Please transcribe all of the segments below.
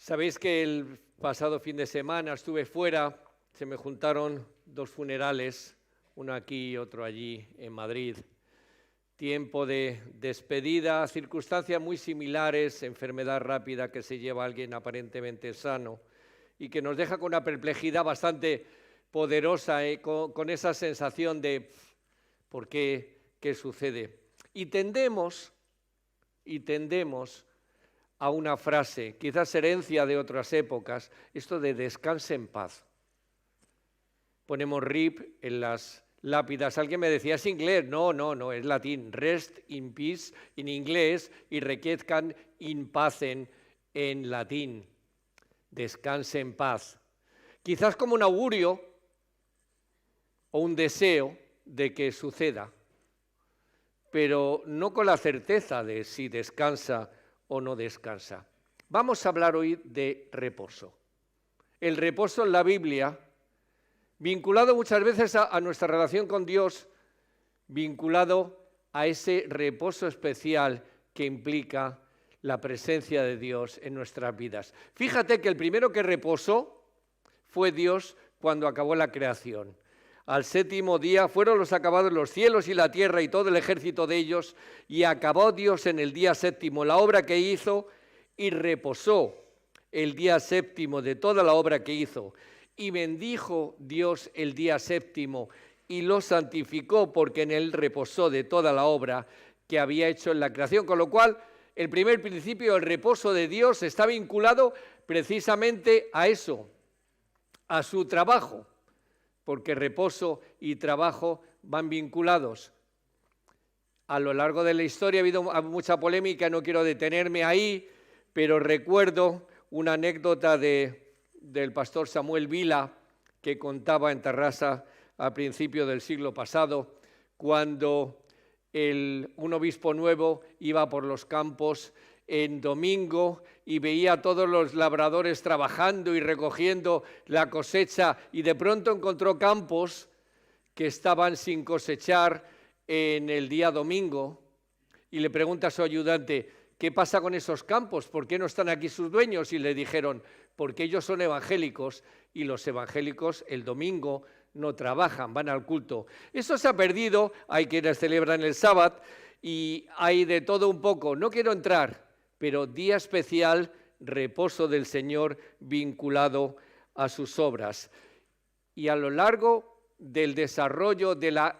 Sabéis que el pasado fin de semana estuve fuera, se me juntaron dos funerales, uno aquí y otro allí en Madrid. Tiempo de despedida, circunstancias muy similares, enfermedad rápida que se lleva a alguien aparentemente sano y que nos deja con una perplejidad bastante poderosa, con esa sensación de ¿por qué? ¿Qué sucede? Y tendemos a una frase, quizás herencia de otras épocas, esto de descanse en paz. Ponemos RIP en las lápidas. Alguien me decía, ¿es inglés? No, es latín. Rest in peace en inglés y requiescat in pacem en latín. Descanse en paz. Quizás como un augurio o un deseo de que suceda, pero no con la certeza de si descansa o no descansa. Vamos a hablar hoy de reposo. El reposo en la Biblia, vinculado muchas veces a nuestra relación con Dios, vinculado a ese reposo especial que implica la presencia de Dios en nuestras vidas. Fíjate que el primero que reposó fue Dios cuando acabó la creación. Al séptimo día fueron los acabados los cielos y la tierra y todo el ejército de ellos, y acabó Dios en el día séptimo la obra que hizo, y reposó el día séptimo de toda la obra que hizo. Y bendijo Dios el día séptimo y lo santificó, porque en él reposó de toda la obra que había hecho en la creación. Con lo cual, el primer principio, el reposo de Dios, está vinculado precisamente a eso, a su trabajo, porque reposo y trabajo van vinculados. A lo largo de la historia ha habido mucha polémica, no quiero detenerme ahí, pero recuerdo una anécdota del pastor Samuel Vila, que contaba en Tarrasa a principios del siglo pasado, cuando un obispo nuevo iba por los campos en domingo y veía a todos los labradores trabajando y recogiendo la cosecha, y de pronto encontró campos que estaban sin cosechar en el día domingo, y le pregunta a su ayudante, ¿qué pasa con esos campos? ¿Por qué no están aquí sus dueños? Y le dijeron, porque ellos son evangélicos y los evangélicos el domingo no trabajan, van al culto. Eso se ha perdido, hay quienes celebran el sábado y hay de todo un poco. No quiero entrar, pero día especial, reposo del Señor vinculado a sus obras. Y a lo largo del desarrollo de la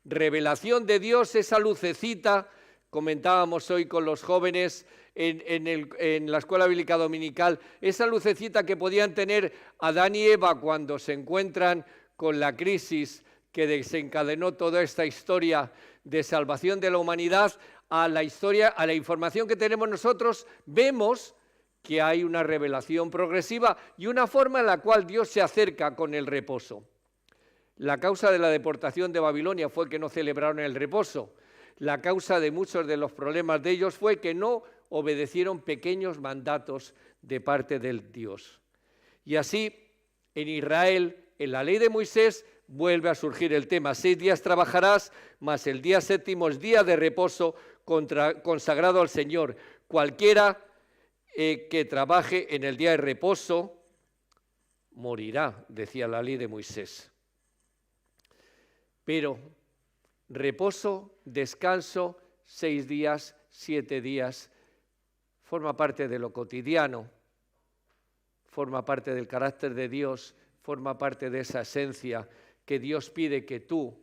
revelación de Dios, esa lucecita, comentábamos hoy con los jóvenes en la escuela bíblica dominical, esa lucecita que podían tener Adán y Eva cuando se encuentran con la crisis que desencadenó toda esta historia de salvación de la humanidad, a la historia, a la información que tenemos nosotros, vemos que hay una revelación progresiva y una forma en la cual Dios se acerca con el reposo. La causa de la deportación de Babilonia fue que no celebraron el reposo. La causa de muchos de los problemas de ellos fue que no obedecieron pequeños mandatos de parte del Dios. Y así, en Israel, en la ley de Moisés, vuelve a surgir el tema. 6 días trabajarás, mas el día séptimo es día de reposo consagrado al Señor. Cualquiera que trabaje en el día de reposo morirá, decía la ley de Moisés. Pero reposo, descanso, 6 días, 7 días, forma parte de lo cotidiano, forma parte del carácter de Dios, forma parte de esa esencia que Dios pide que tú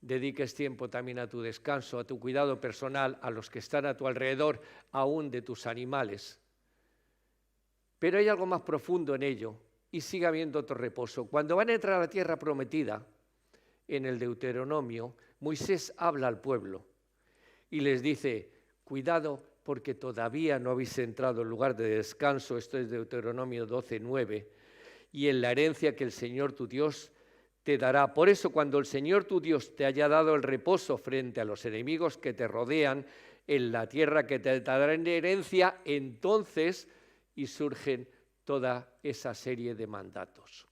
dediques tiempo también a tu descanso, a tu cuidado personal, a los que están a tu alrededor, aún de tus animales. Pero hay algo más profundo en ello, y sigue habiendo otro reposo. Cuando van a entrar a la tierra prometida, en el Deuteronomio, Moisés habla al pueblo y les dice, cuidado porque todavía no habéis entrado en lugar de descanso, esto es Deuteronomio 12:9, y en la herencia que el Señor tu Dios te dará. Por eso cuando el Señor tu Dios te haya dado el reposo frente a los enemigos que te rodean en la tierra que te dará en herencia, entonces y surgen toda esa serie de mandatos.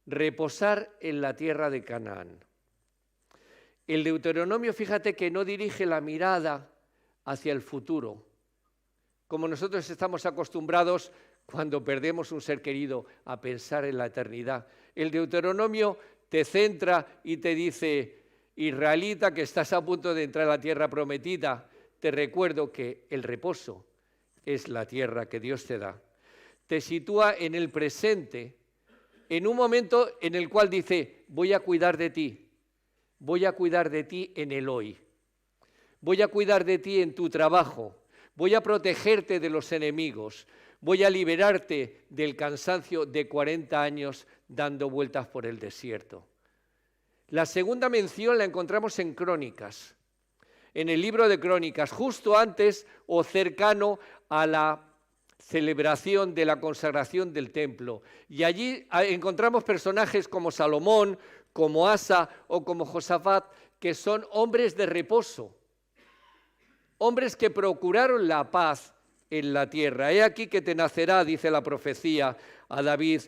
Reposar en la tierra de Canaán. El Deuteronomio, fíjate que no dirige la mirada hacia el futuro, como nosotros estamos acostumbrados cuando perdemos un ser querido a pensar en la eternidad. El Deuteronomio te centra y te dice: israelita, que estás a punto de entrar a la tierra prometida, te recuerdo que el reposo es la tierra que Dios te da. Te sitúa en el presente, en un momento en el cual dice: voy a cuidar de ti en el hoy, voy a cuidar de ti en tu trabajo, voy a protegerte de los enemigos, voy a liberarte del cansancio de 40 años dando vueltas por el desierto. La segunda mención la encontramos en Crónicas, en el libro de Crónicas, justo antes o cercano a la celebración de la consagración del templo. Y allí encontramos personajes como Salomón, como Asa o como Josafat, que son hombres de reposo, hombres que procuraron la paz en la tierra. He aquí que te nacerá, dice la profecía a David,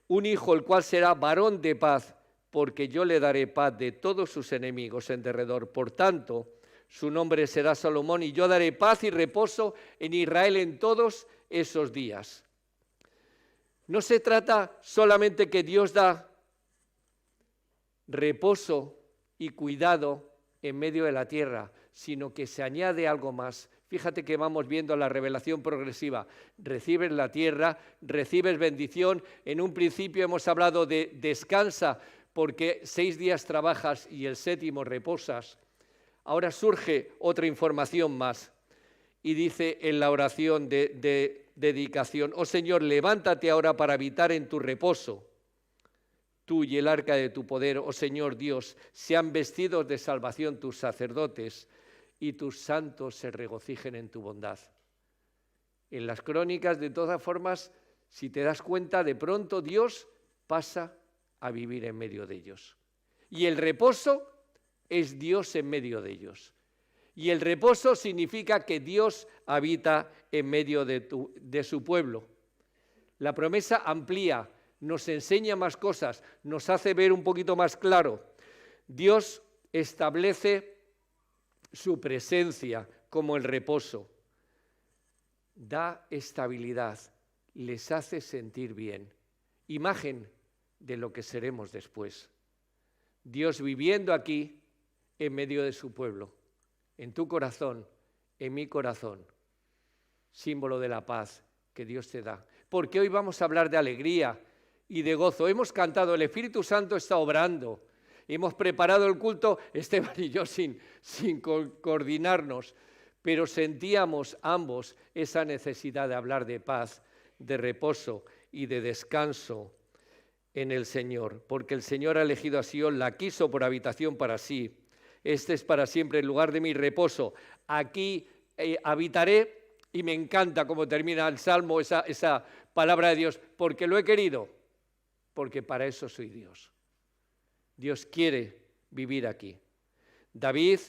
un hijo, el cual será varón de paz, porque yo le daré paz de todos sus enemigos en derredor. Por tanto, su nombre será Salomón, y yo daré paz y reposo en Israel en todos esos días. No se trata solamente que Dios da reposo y cuidado en medio de la tierra, sino que se añade algo más. Fíjate que vamos viendo la revelación progresiva. Recibes la tierra, recibes bendición. En un principio hemos hablado de descansa, porque 6 días trabajas y el 7º reposas. Ahora surge otra información más y dice en la oración de dedicación: oh Señor, levántate ahora para habitar en tu reposo. Tú y el arca de tu poder, oh Señor Dios, sean vestidos de salvación tus sacerdotes y tus santos se regocijen en tu bondad. En las Crónicas, de todas formas, si te das cuenta, de pronto Dios pasa a vivir en medio de ellos. Y el reposo es Dios en medio de ellos. Y el reposo significa que Dios habita en medio de su pueblo. La promesa amplía, nos enseña más cosas, nos hace ver un poquito más claro. Dios establece su presencia como el reposo. Da estabilidad, les hace sentir bien. Imagen de lo que seremos después. Dios viviendo aquí en medio de su pueblo, en tu corazón, en mi corazón, símbolo de la paz que Dios te da. Porque hoy vamos a hablar de alegría y de gozo. Hemos cantado, el Espíritu Santo está obrando. Hemos preparado el culto, Esteban y yo sin coordinarnos, pero sentíamos ambos esa necesidad de hablar de paz, de reposo y de descanso en el Señor, porque el Señor ha elegido a Sion, la quiso por habitación para sí. Este es para siempre el lugar de mi reposo. Aquí habitaré, y me encanta cómo termina el Salmo, esa palabra de Dios, porque lo he querido, porque para eso soy Dios. Dios quiere vivir aquí. David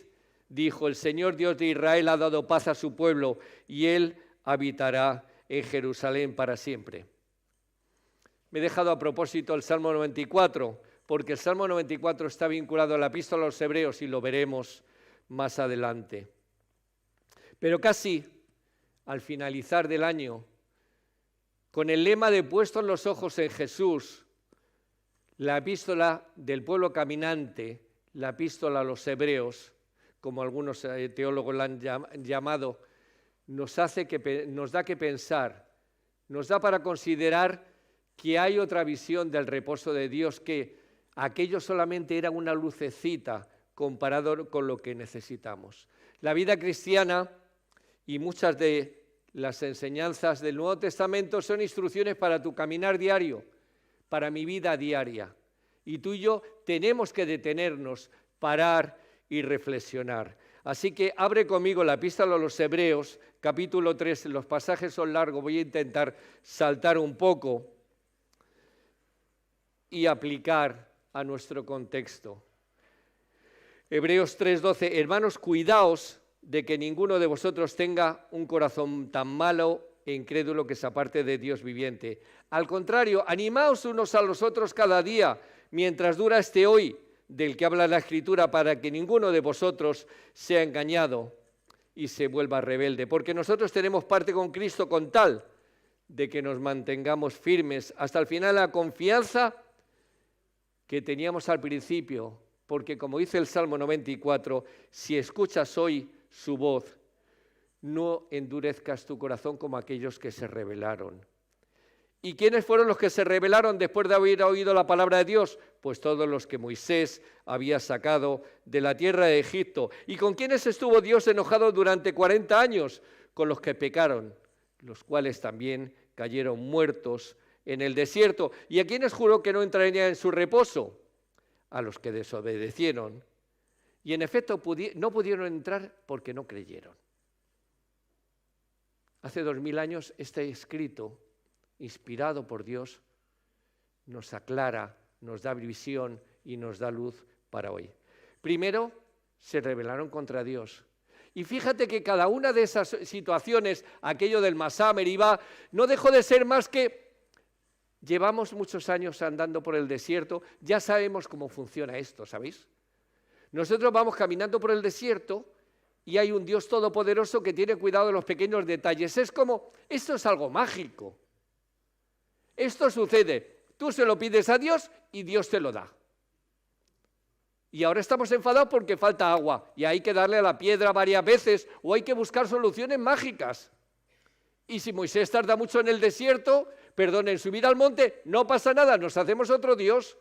dijo: el Señor Dios de Israel ha dado paz a su pueblo, y Él habitará en Jerusalén para siempre. Me he dejado a propósito el Salmo 94, porque el Salmo 94 está vinculado a la Epístola a los Hebreos y lo veremos más adelante. Pero casi al finalizar del año, con el lema de puestos los ojos en Jesús, la epístola del pueblo caminante, la epístola a los Hebreos, como algunos teólogos la han llamado, nos da que pensar, nos da para considerar que hay otra visión del reposo de Dios, que aquello solamente era una lucecita comparado con lo que necesitamos. La vida cristiana y muchas de las enseñanzas del Nuevo Testamento son instrucciones para tu caminar diario, para mi vida diaria. Y tú y yo tenemos que detenernos, parar y reflexionar. Así que abre conmigo la epístola a los Hebreos, capítulo 3, los pasajes son largos, voy a intentar saltar un poco y aplicar a nuestro contexto. Hebreos 3:12, hermanos, cuidaos de que ninguno de vosotros tenga un corazón tan malo e incrédulo que se aparte de Dios viviente. Al contrario, animaos unos a los otros cada día, mientras dura este hoy, del que habla la Escritura, para que ninguno de vosotros sea engañado. y se vuelva rebelde, porque nosotros tenemos parte con Cristo con tal de que nos mantengamos firmes hasta el final, la confianza que teníamos al principio, porque como dice el Salmo 94, si escuchas hoy su voz, no endurezcas tu corazón como aquellos que se rebelaron. ¿Y quiénes fueron los que se rebelaron después de haber oído la palabra de Dios? Pues todos los que Moisés había sacado de la tierra de Egipto. ¿Y con quiénes estuvo Dios enojado durante 40 años? Con los que pecaron, los cuales también cayeron muertos en el desierto. ¿Y a quiénes juró que no entrarían en su reposo? A los que desobedecieron. Y en efecto no pudieron entrar porque no creyeron. Hace 2000 años este escrito, inspirado por Dios, nos aclara, nos da visión y nos da luz para hoy. Primero, se rebelaron contra Dios. Y fíjate que cada una de esas situaciones, aquello del Masá, Meribá, no dejó de ser más que llevamos muchos años andando por el desierto, ya sabemos cómo funciona esto, ¿sabéis? Nosotros vamos caminando por el desierto y hay un Dios todopoderoso que tiene cuidado de los pequeños detalles. Es como, esto es algo mágico. Esto sucede, tú se lo pides a Dios y Dios te lo da. Y ahora estamos enfadados porque falta agua y hay que darle a la piedra varias veces o hay que buscar soluciones mágicas. Y si Moisés tarda mucho en el desierto, en subir al monte, no pasa nada, nos hacemos otro Dios,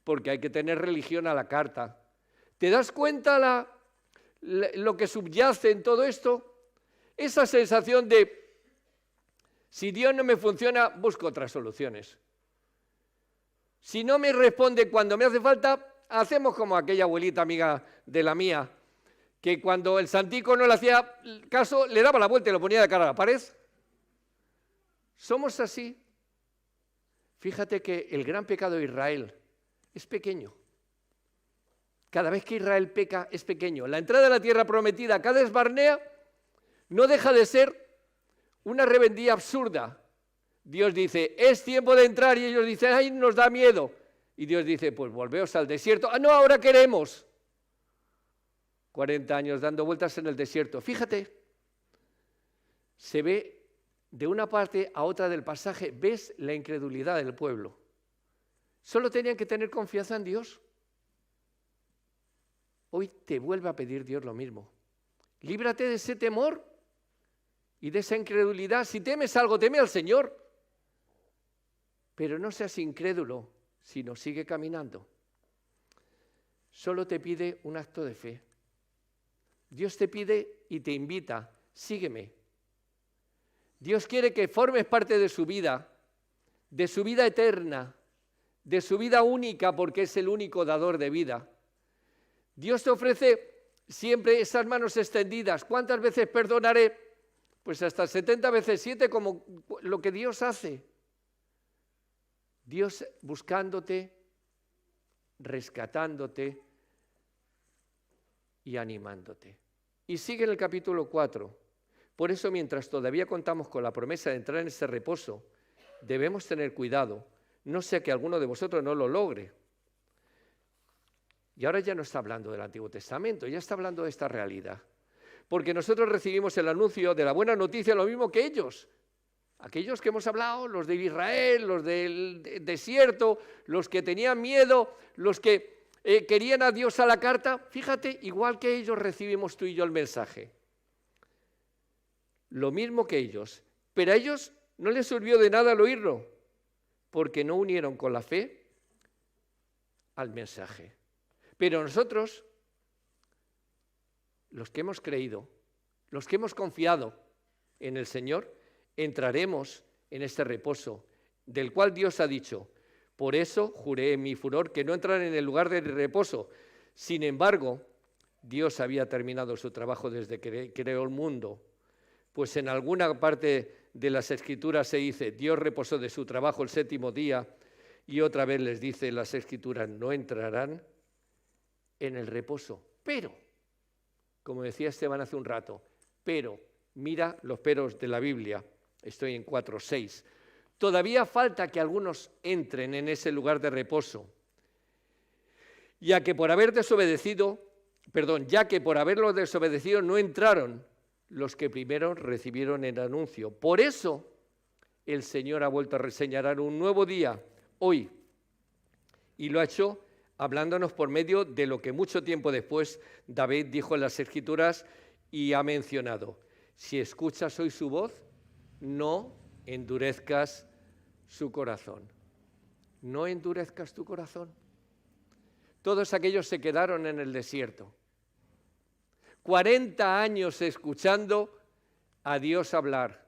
porque hay que tener religión a la carta. ¿Te das cuenta lo que subyace en todo esto? Esa sensación de, si Dios no me funciona, busco otras soluciones. Si no me responde cuando me hace falta, hacemos como aquella abuelita amiga de la mía, que cuando el santico no le hacía caso, le daba la vuelta y lo ponía de cara a la pared. Somos así. Fíjate que el gran pecado de Israel es pequeño. Cada vez que Israel peca es pequeño. La entrada a la tierra prometida, Cades Barnea, no deja de ser una rebeldía absurda. Dios dice, es tiempo de entrar, y ellos dicen, ay, nos da miedo. Y Dios dice, pues volveos al desierto. Ah, no, ahora queremos. 40 años dando vueltas en el desierto. Fíjate, se ve de una parte a otra del pasaje, ves la incredulidad del pueblo. Solo tenían que tener confianza en Dios. Hoy te vuelve a pedir Dios lo mismo. Líbrate de ese temor y de esa incredulidad. Si temes algo, teme al Señor. Pero no seas incrédulo, sino sigue caminando. Solo te pide un acto de fe. Dios te pide y te invita, sígueme. Dios quiere que formes parte de su vida eterna, de su vida única, porque es el único dador de vida. Dios te ofrece siempre esas manos extendidas. ¿Cuántas veces perdonaré? Pues hasta 70 veces 7, como lo que Dios hace. Dios buscándote, rescatándote y animándote. Y sigue en el capítulo 4. Por eso, mientras todavía contamos con la promesa de entrar en ese reposo, debemos tener cuidado, no sea que alguno de vosotros no lo logre. Y ahora ya no está hablando del Antiguo Testamento, ya está hablando de esta realidad. Porque nosotros recibimos el anuncio de la buena noticia lo mismo que ellos. Aquellos que hemos hablado, los de Israel, los del desierto, los que tenían miedo, los que querían a Dios a la carta, fíjate, igual que ellos recibimos tú y yo el mensaje. Lo mismo que ellos, pero a ellos no les sirvió de nada al oírlo, porque no unieron con la fe al mensaje. Pero nosotros, los que hemos creído, los que hemos confiado en el Señor, entraremos en este reposo, del cual Dios ha dicho, por eso juré en mi furor que no entrarán en el lugar de reposo. Sin embargo, Dios había terminado su trabajo desde que creó el mundo. Pues en alguna parte de las Escrituras se dice, Dios reposó de su trabajo el séptimo día, y otra vez les dice las Escrituras, no entrarán en el reposo. Pero, como decía Esteban hace un rato, pero, mira los peros de la Biblia, estoy en 4:6, todavía falta que algunos entren en ese lugar de reposo, ya que por haber desobedecido ya que por haberlos desobedecido no entraron los que primero recibieron el anuncio. Por eso el Señor ha vuelto a reseñar un nuevo día, hoy, y lo ha hecho hablándonos por medio de lo que mucho tiempo después David dijo en las Escrituras y ha mencionado: si escuchas hoy su voz, no endurezcas su corazón. No endurezcas tu corazón. Todos aquellos se quedaron en el desierto. 40 años escuchando a Dios hablar.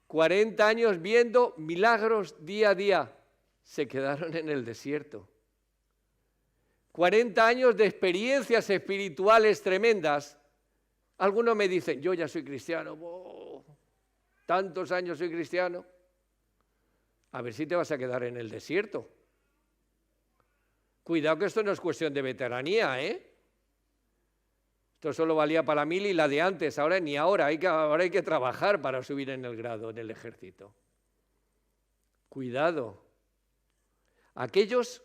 40 años viendo milagros día a día. Se quedaron en el desierto. 40 años de experiencias espirituales tremendas. Algunos me dicen, yo ya soy cristiano. Tantos años soy cristiano. A ver si te vas a quedar en el desierto. Cuidado que esto no es cuestión de veteranía, ¿eh? Esto solo valía para la mili y la de antes, ahora ni ahora. Ahora hay que trabajar para subir en el grado, en el ejército. Cuidado. Aquellos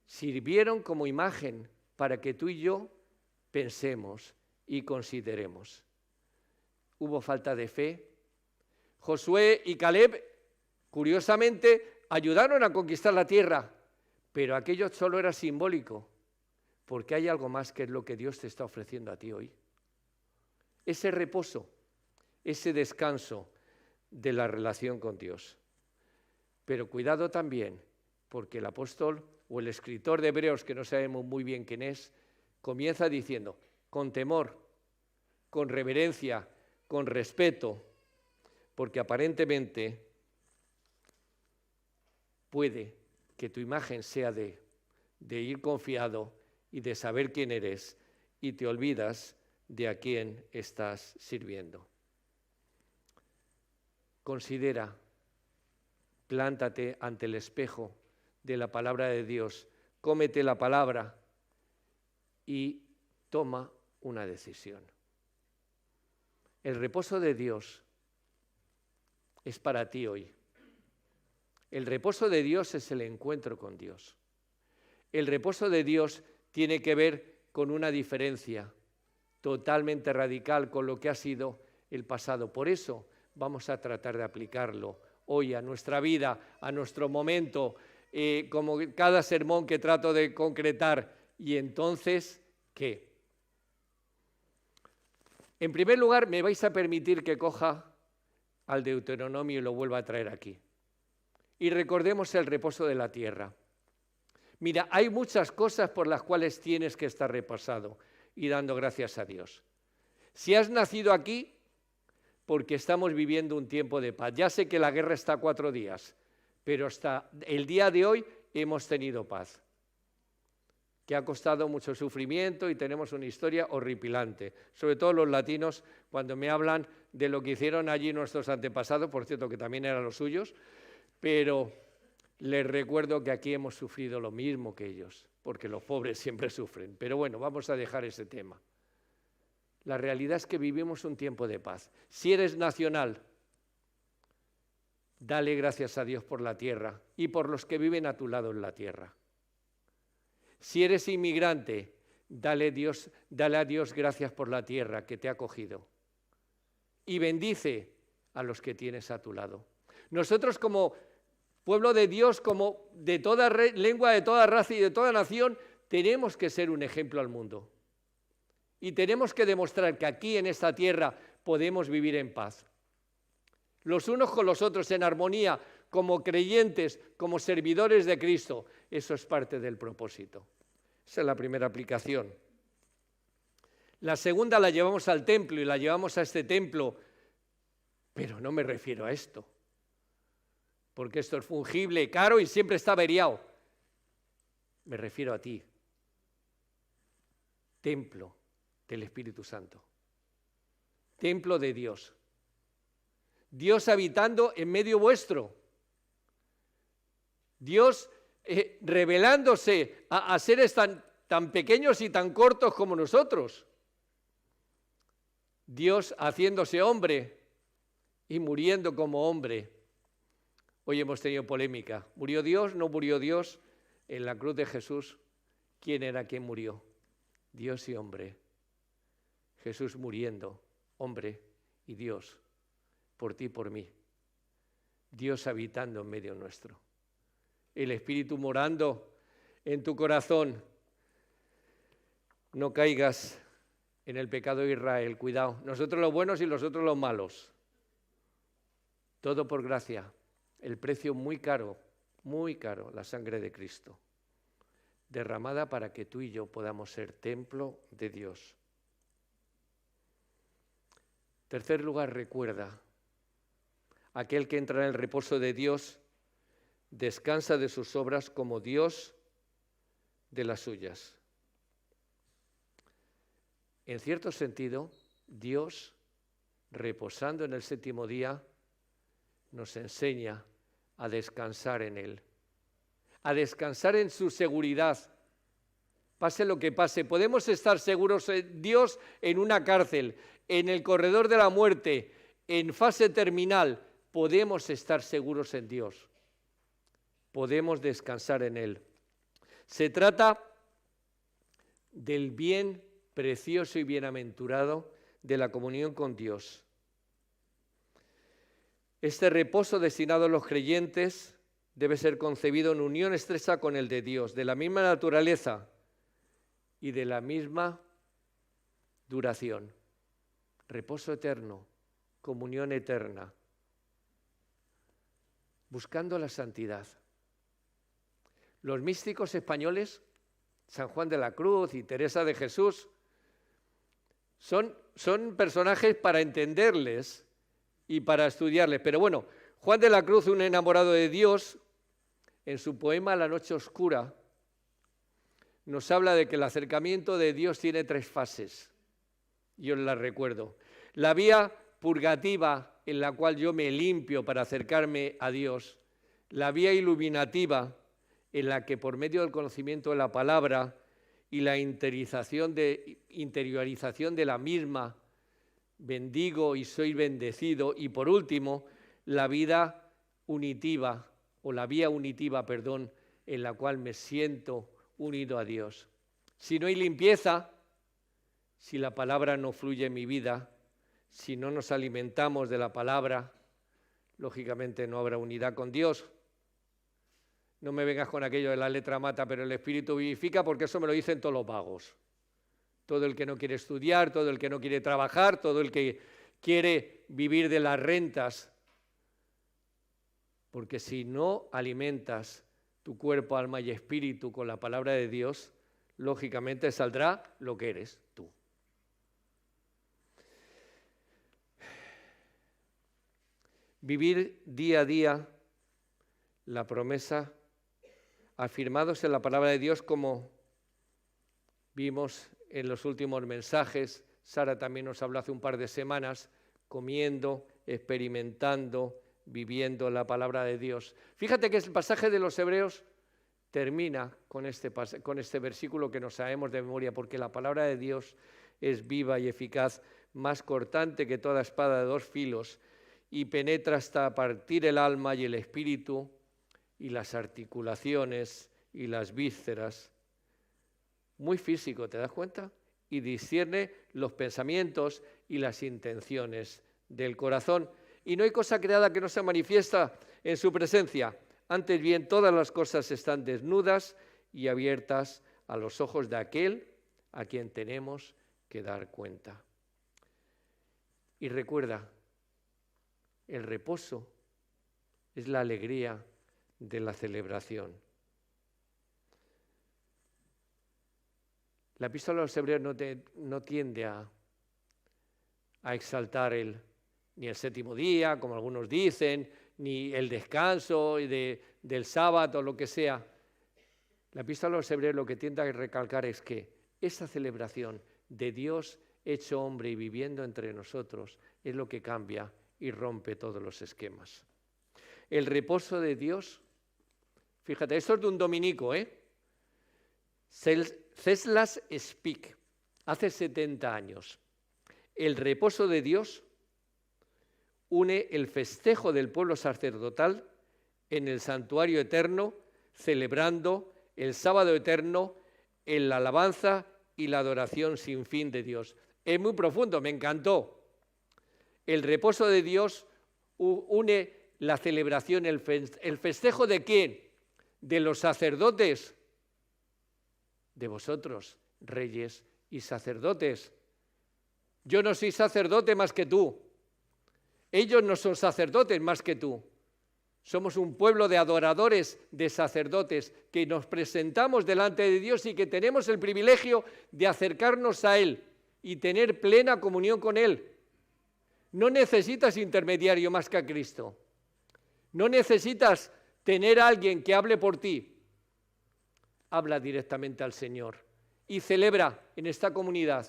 sirvieron como imagen para que tú y yo pensemos y consideremos. Hubo falta de fe. Josué y Caleb, curiosamente, ayudaron a conquistar la tierra, pero aquello solo era simbólico, porque hay algo más que es lo que Dios te está ofreciendo a ti hoy. Ese reposo, ese descanso de la relación con Dios. Pero cuidado también, porque el apóstol o el escritor de Hebreos, que no sabemos muy bien quién es, comienza diciendo, con temor, con reverencia, con respeto, porque aparentemente puede que tu imagen sea de ir confiado y de saber quién eres y te olvidas de a quién estás sirviendo. Considera, plántate ante el espejo de la palabra de Dios, cómete la palabra y toma una decisión. El reposo de Dios es para ti hoy. El reposo de Dios es el encuentro con Dios. El reposo de Dios tiene que ver con una diferencia totalmente radical con lo que ha sido el pasado. Por eso vamos a tratar de aplicarlo hoy a nuestra vida, a nuestro momento, como cada sermón que trato de concretar. Y entonces, ¿qué? En primer lugar, me vais a permitir que coja al Deuteronomio y lo vuelva a traer aquí. Y recordemos el reposo de la tierra. Mira, hay muchas cosas por las cuales tienes que estar reposado y dando gracias a Dios. Si has nacido aquí, porque estamos viviendo un tiempo de paz. Ya sé que la guerra está 4 días, pero hasta el día de hoy hemos tenido paz, que ha costado mucho sufrimiento y tenemos una historia horripilante. Sobre todo los latinos, cuando me hablan de lo que hicieron allí nuestros antepasados, por cierto que también eran los suyos, pero les recuerdo que aquí hemos sufrido lo mismo que ellos, porque los pobres siempre sufren. Pero bueno, vamos a dejar ese tema. La realidad es que vivimos un tiempo de paz. Si eres nacional, dale gracias a Dios por la tierra y por los que viven a tu lado en la tierra. Si eres inmigrante, dale a Dios gracias por la tierra que te ha acogido. Y bendice a los que tienes a tu lado. Nosotros como pueblo de Dios, como de toda lengua, de toda raza y de toda nación, tenemos que ser un ejemplo al mundo. Y tenemos que demostrar que aquí en esta tierra podemos vivir en paz. Los unos con los otros, en armonía, como creyentes, como servidores de Cristo. Eso es parte del propósito. Esa es la primera aplicación. La segunda la llevamos al templo y la llevamos a este templo, pero no me refiero a esto, porque esto es fungible, caro y siempre está averiado. Me refiero a ti. Templo del Espíritu Santo. Templo de Dios. Dios habitando en medio vuestro. Dios revelándose a seres tan pequeños y tan cortos como nosotros. Dios haciéndose hombre y muriendo como hombre. Hoy hemos tenido polémica. ¿Murió Dios? ¿No murió Dios en la cruz de Jesús? ¿quién era quien murió? Dios y hombre. Jesús muriendo, hombre y Dios, por ti y por mí. Dios habitando en medio nuestro. El Espíritu morando en tu corazón. No caigas en el pecado de Israel, cuidado. Nosotros los buenos y los otros los malos. Todo por gracia. El precio muy caro, la sangre de Cristo, derramada para que tú y yo podamos ser templo de Dios. Tercer lugar, recuerda, aquel que entra en el reposo de Dios descansa de sus obras como Dios de las suyas. En cierto sentido, Dios, reposando en el séptimo día, nos enseña a descansar en Él, a descansar en su seguridad. Pase lo que pase, podemos estar seguros en Dios en una cárcel, en el corredor de la muerte, en fase terminal, podemos estar seguros en Dios. Podemos descansar en Él. Se trata del bien precioso y bienaventurado de la comunión con Dios. Este reposo destinado a los creyentes debe ser concebido en unión estrecha con el de Dios, de la misma naturaleza y de la misma duración. Reposo eterno, comunión eterna, buscando la santidad. Los místicos españoles, San Juan de la Cruz y Teresa de Jesús, son personajes para entenderles y para estudiarles. Pero bueno, Juan de la Cruz, un enamorado de Dios, en su poema La noche oscura, nos habla de que el acercamiento de Dios tiene 3 fases. Yo las recuerdo. La vía purgativa en la cual yo me limpio para acercarme a Dios. La vía iluminativa en la que por medio del conocimiento de la palabra y la interiorización de la misma, bendigo y soy bendecido. Y por último, la vida unitiva, o la vía unitiva, perdón, en la cual me siento unido a Dios. Si no hay limpieza, si la palabra no fluye en mi vida, si no nos alimentamos de la palabra, lógicamente no habrá unidad con Dios. No me vengas con aquello de la letra mata, pero el espíritu vivifica, porque eso me lo dicen todos los vagos. Todo el que no quiere estudiar, todo el que no quiere trabajar, todo el que quiere vivir de las rentas. Porque si no alimentas tu cuerpo, alma y espíritu con la palabra de Dios, lógicamente saldrá lo que eres tú. Vivir día a día la promesa afirmados en la palabra de Dios, como vimos en los últimos mensajes. Sara también nos habló hace un par de semanas, comiendo, experimentando, viviendo la palabra de Dios. Fíjate que el pasaje de los Hebreos termina con este versículo que nos sabemos de memoria, porque la palabra de Dios es viva y eficaz, más cortante que toda espada de 2 filos, y penetra hasta partir el alma y el espíritu, y las articulaciones y las vísceras. Muy físico, ¿te das cuenta? Y discierne los pensamientos y las intenciones del corazón. Y no hay cosa creada que no se manifiesta en su presencia. Antes bien, todas las cosas están desnudas y abiertas a los ojos de aquel a quien tenemos que dar cuenta. Y recuerda, el reposo es la alegría de la celebración. La epístola a los Hebreos no tiende a exaltar ni el séptimo día, como algunos dicen, ni el descanso del sábado o lo que sea. La epístola a los Hebreos lo que tiende a recalcar es que esa celebración de Dios hecho hombre y viviendo entre nosotros es lo que cambia y rompe todos los esquemas. El reposo de Dios, fíjate, esto es de un dominico, Ceslas Speak, hace 70 años. El reposo de Dios une el festejo del pueblo sacerdotal en el santuario eterno, celebrando el sábado eterno en la alabanza y la adoración sin fin de Dios. Es muy profundo, me encantó. El reposo de Dios une la celebración, el festejo ¿de quién? De los sacerdotes, de vosotros, reyes y sacerdotes. Yo no soy sacerdote más que tú. Ellos no son sacerdotes más que tú. Somos un pueblo de adoradores, de sacerdotes, que nos presentamos delante de Dios y que tenemos el privilegio de acercarnos a Él y tener plena comunión con Él. No necesitas intermediario más que a Cristo. No necesitas tener a alguien que hable por ti. Habla directamente al Señor y celebra en esta comunidad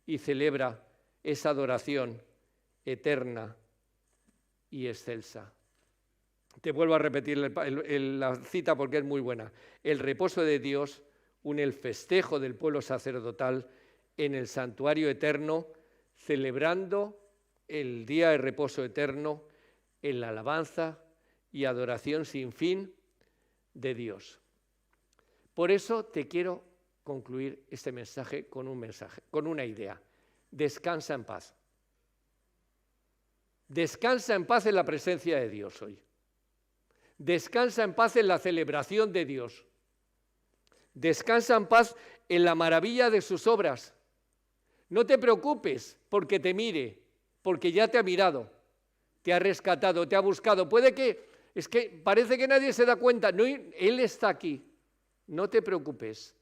y celebra esa adoración eterna y excelsa. Te vuelvo a repetir la cita porque es muy buena. El reposo de Dios une el festejo del pueblo sacerdotal en el santuario eterno, celebrando el día de reposo eterno en la alabanza y adoración sin fin de Dios. Por eso te quiero concluir este mensaje con una idea. Descansa en paz. Descansa en paz en la presencia de Dios hoy. Descansa en paz en la celebración de Dios. Descansa en paz en la maravilla de sus obras. No te preocupes porque te mire, porque ya te ha mirado, te ha rescatado, te ha buscado. Es que parece que nadie se da cuenta. No, Él está aquí. No te preocupes.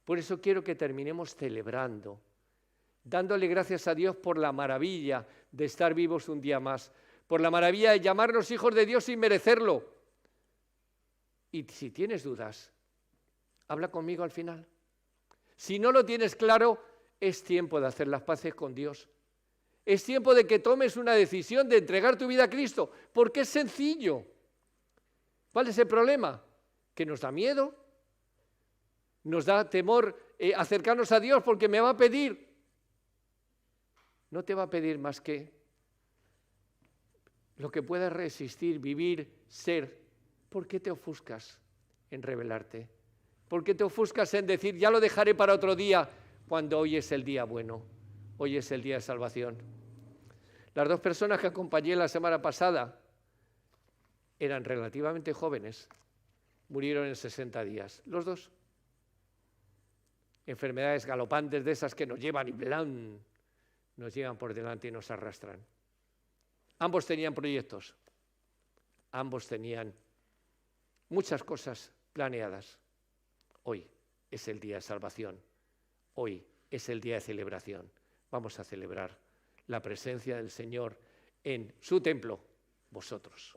Por eso quiero que terminemos celebrando, dándole gracias a Dios por la maravilla de estar vivos un día más, por la maravilla de llamarnos hijos de Dios sin merecerlo. Y si tienes dudas, habla conmigo al final. Si no lo tienes claro, es tiempo de hacer las paces con Dios. Es tiempo de que tomes una decisión de entregar tu vida a Cristo, porque es sencillo. ¿Cuál es el problema? Que nos da miedo, nos da temor acercarnos a Dios porque me va a pedir. No te va a pedir más que lo que puedas resistir, vivir, ser. ¿Por qué te ofuscas en rebelarte? ¿Por qué te ofuscas en decir, ya lo dejaré para otro día, cuando hoy es el día bueno? Hoy es el día de salvación. Las dos personas que acompañé la semana pasada eran relativamente jóvenes. Murieron en 60 días, los dos. Enfermedades galopantes de esas que nos llevan y ¡blan! Nos llevan por delante y nos arrastran. Ambos tenían proyectos. Ambos tenían muchas cosas planeadas. Hoy es el día de salvación. Hoy es el día de celebración. Vamos a celebrar la presencia del Señor en su templo, vosotros.